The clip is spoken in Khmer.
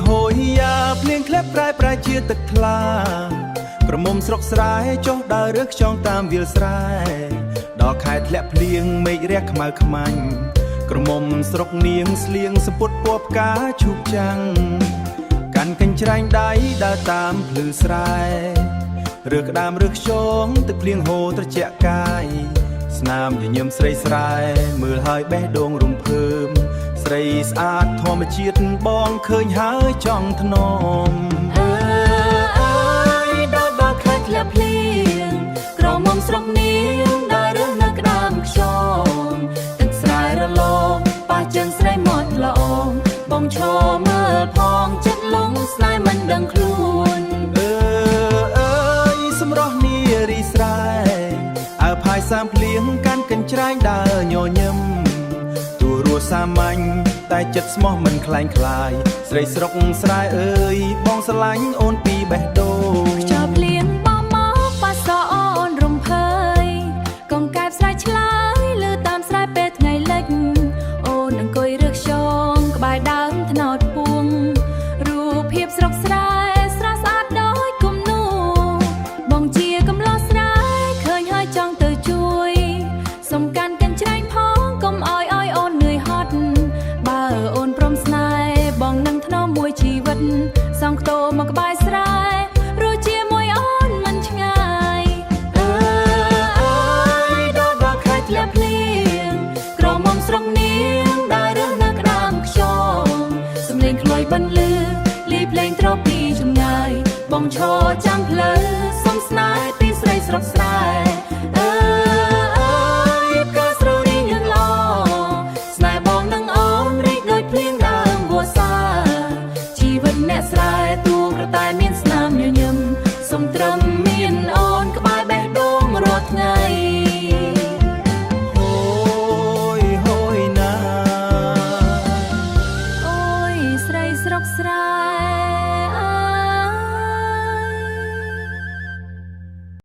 ហូយយ៉ាភ្លៀងក្លែបប្រែជាទឹកថ្លាក្រមុំស្រុកស្រែចុះដើររើសខ្យងតាមវាលស្រែដល់ខែធ្លាក់ភ្លៀងមេឃរះខ្មៅខ្មាញ់ក្រមុំស្រុកនាងស្លៀងសពុតពណ៌ផ្កាឈូកចាំងកាន់កញ្ច្រែងដៃដើរតាមភ្លឺស្រែរើសក្តាមរើសខ្យងទឹកភ្លៀងហូរត្រជាក់កាយស្នាមញញឹមស្រីស្រែមើលហើយបេះដូងរំភើបស្រីស្អាតធម្មជាតិបងឃើញហើយចង់ថ្នមដល់ខែធ្លាក់ភ្លៀងក្រមុំស្រុកនាងដើររើសនៅក្តាមខ្យងទឹកស្រែរលោងប៉ះជើងស្រីមាត់ល្អបងឈរមើលផងចិត្តលងស្នេហ៍មិនដឹងខ្លួនសម្រស់នារីស្រែអើផាយសាមភ្លៀងកាន់កញ្ច្រែងដើរញញឹមទូរស់សាមញ្ញតែចិត្តស្មោះមិនคล้ายស្រីស្រុកស្រែអើយបងស្រឡាញ់អូនពីបេះដូងខ្យល់ភ្លៀងបោះមកប៉ះសអូនរំភើយកងកែបស្រែឆ្លើយលើតាមស្រែពេលថ្ងៃលិចអូនអង្គុយរើសខ្យងក្បែរដើមត្នោតពួងរូបភាពស្រុកស្រែស្រស់ស្អាតដូចគំនូបងជាកំឡោះស្រែឃើញហើយចង់ទៅជួយសុំកាន់កញ្ច្រែងផងកុំឲ្យអូននឿយហត់បើអូនព្រមស្នេហ៍បងនឹងថ្នមមួយជីវិតសងខ្ទោមកក្បែរស្រែរស់ជាមួយអូនមិនឆ្ងាយដល់ខែធ្លាក់ភ្លៀងក្រមុំស្រុកនាងដើររើសនៅក្តាមខ្យងសំឡេងខ្លុយបន្លឺលីភ្លេងត្រពីចម្ងាយបងឈរចាំផ្លូវសុំស្នេហ៍ពីស្រីស្រុកស្រែក៏ស្រោរីងលឹងឡស្នេហ៍បងនឹងអូនរីកដូចភ្លៀងដើមវស្សាជីវិតអ្នកស្រែទូក្រតែមានស្នាមញញឹមសុំត្រឹម